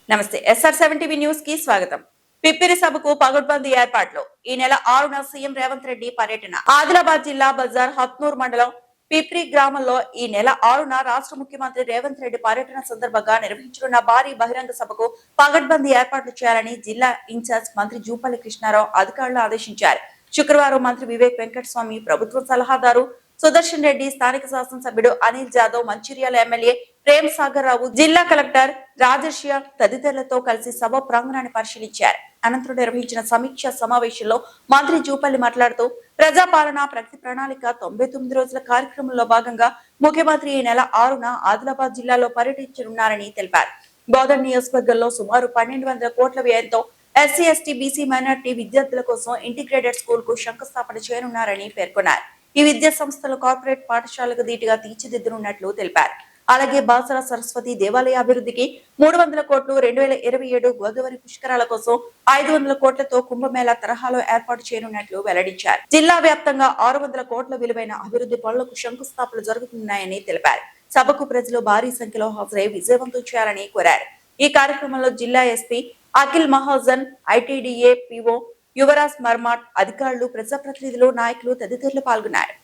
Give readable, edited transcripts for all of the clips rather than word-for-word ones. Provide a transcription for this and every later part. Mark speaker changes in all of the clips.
Speaker 1: నమస్తే SR7 news కి స్వాగతం. పిప్పిరి సభకు పగడ్బందీ ఏర్పాట్లు. ఈ నెల 6న సీఎం రేవంత్ రెడ్డి పర్యటన. ఆదిలాబాద్ జిల్లా బజార్ హత్నూర్ మండలం పిప్రి గ్రామంలో ఈ నెల 6న రాష్ట్ర ముఖ్యమంత్రి రేవంత్ రెడ్డి పర్యటన సందర్భంగా నిర్వహించనున్న భారీ బహిరంగ సభకు పగడ్బందీ ఏర్పాట్లు చేయాలని జిల్లా ఇన్ఛార్జ్ మంత్రి జూపల్లి కృష్ణారావు అధికారులను ఆదేశించారు. శుక్రవారం మంత్రి వివేక్ వెంకటస్వామి, ప్రభుత్వ సలహాదారు సుదర్శన్ రెడ్డి, స్థానిక శాసనసభ్యుడు అనిల్ జాదవ్, మంచిర్యాల ఎమ్మెల్యే ప్రేమ్ సాగర్ రావు, జిల్లా కలెక్టర్ రాజర్షియా తదితరులతో కలిసి సభ ప్రాంగణాన్ని పరిశీలించారు. అనంతరం నిర్వహించిన సమీక్ష సమావేశంలో మంత్రి జూపల్లి మాట్లాడుతూ ప్రజాపాలన ప్రగతి ప్రణాళిక 99 రోజుల కార్యక్రమంలో భాగంగా ముఖ్యమంత్రి ఈ నెల 6న ఆదిలాబాద్ జిల్లాలో పర్యటించనున్నారని తెలిపారు. బోధన్ నియోజకవర్గంలో సుమారు 1200 కోట్ల వ్యయంతో SC, ST, BC మైనార్టీ విద్యార్థుల కోసం ఇంటిగ్రేటెడ్ స్కూల్ కు శంకుస్థాపన చేయనున్నారని పేర్కొన్నారు. ఈ విద్యా సంస్థలు కార్పొరేట్ పాఠశాలకు ధీటుగా తీర్చిదిద్దనున్నట్లు తెలిపారు. అలాగే బాసర సరస్వతి దేవాలయ అభివృద్ధికి 300 కోట్లు, 2027 గోదావరి పుష్కరాల కోసం 500 కోట్లతో కుంభమేళా తరహాలో ఏర్పాటు చేయనున్నట్లు వెల్లడించారు. జిల్లా వ్యాప్తంగా 600 కోట్ల విలువైన అభివృద్ధి పనులకు శంకుస్థాపనలు జరుగుతున్నాయని తెలిపారు. సభకు ప్రజలు భారీ సంఖ్యలో హాజరై విజయవంతం చేయాలని కోరారు. ఈ కార్యక్రమంలో జిల్లా SP Akhil Mahajan, ITDA PO Yuvraj Marmat, అధికారులు, ప్రజాప్రతినిధులు, నాయకులు తదితరులు పాల్గొన్నారు.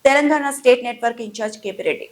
Speaker 1: Telangana state network in charge KP Reddy.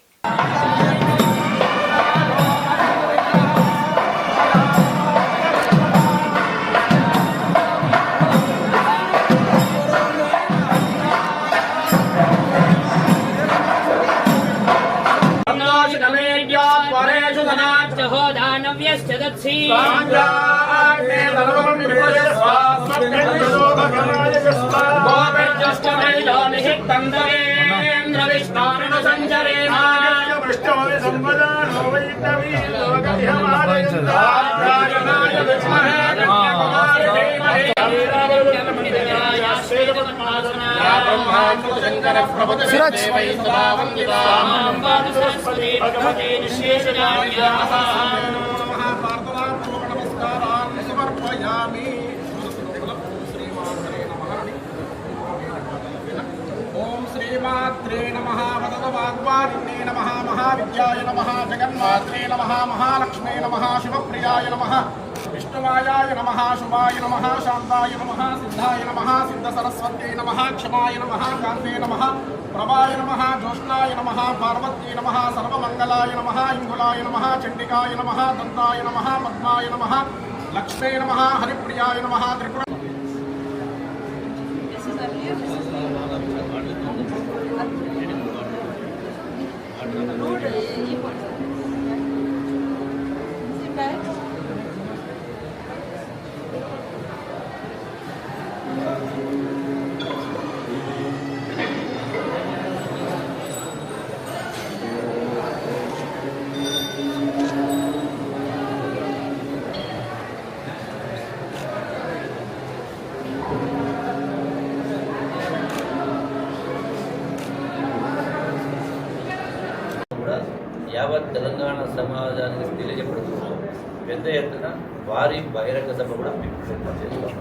Speaker 2: ఓం శ్రీమాత్రే నమః వదనవాగ్వాదిన్నే నమః మహావిద్యాయ నమః జగన్మాత్రే నమః మహాలక్ష్మే నమః శివప్రియాయ నమః విష్ణువాయాయ నమః శుభాయ నమః శాంతాయ నమః సిద్ధాయ నమః సిద్ధ సరస్వత్యై నమః క్షమాయ నమః కాంతే నమః ప్రభాయ నమః జ్యోష్ణాయ నమః పార్వత్యై నమః సర్వమంగళాయ నమః ఇంగులాయ నమః చండికాయ నమః దంతాయ నమః పద్మాయ నమః లక్ష్మే నమః హరిప్రియాయ నమః త్రిపుర
Speaker 3: యావత్ తెలంగాణ సమాజానికి తెలియజెప్పడం కోసం పెద్ద ఎత్తున భారీ బహిరంగ సభ కూడా ఏర్పాటు చేస్తాం.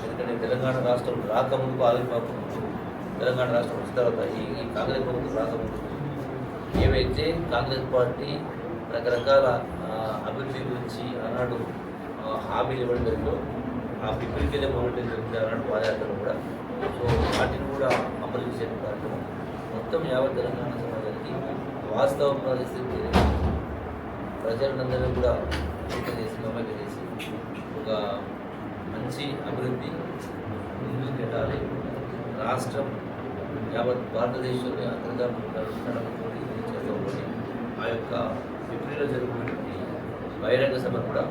Speaker 3: ఎందుకంటే తెలంగాణ రాష్ట్రం రాకముందు ఆవిర్భావముందు తెలంగాణ రాష్ట్రం వచ్చిన తర్వాత ఈ కాంగ్రెస్ ప్రభుత్వం రాకముందు ఏవైతే కాంగ్రెస్ పార్టీ రకరకాల అభివృద్ధి గురించి ఆనాడు హామీలు ఇవ్వడం జరిగిందో ఆ పిప్పిరికెళ్ళే మొదటి జరిగింది ఆనాడు పాదయాత్రలు కూడా. సో వాటిని కూడా అమలు చేసే కార్యక్రమం మొత్తం యావత్ తెలంగాణ సమాజానికి వాస్తవ పరిస్థితి ప్రజలందరూ కూడా చేసి మమేక చేసి ఒక మంచి అభివృద్ధి ముందుకు పెట్టాలి. రాష్ట్రం యావత్ భారతదేశంలో అగ్రగామి చేసుకోవాలి. ఆ యొక్క ఫిబ్రవరిలో జరుగుతున్నటువంటి బహిరంగ సభ కూడా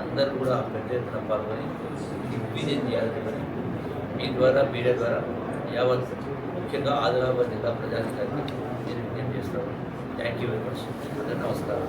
Speaker 3: అందరూ కూడా పెద్ద ఎత్తున పాల్గొని విజయం చేయాలని మీ ద్వారా మీడియా ద్వారా యావత్ ముఖ్యంగా ఆదిలాబాద్ జిల్లా ప్రజాధికారికి నేను విజ్ఞప్తి చేస్తాను. Thank you very much. నమస్కారం.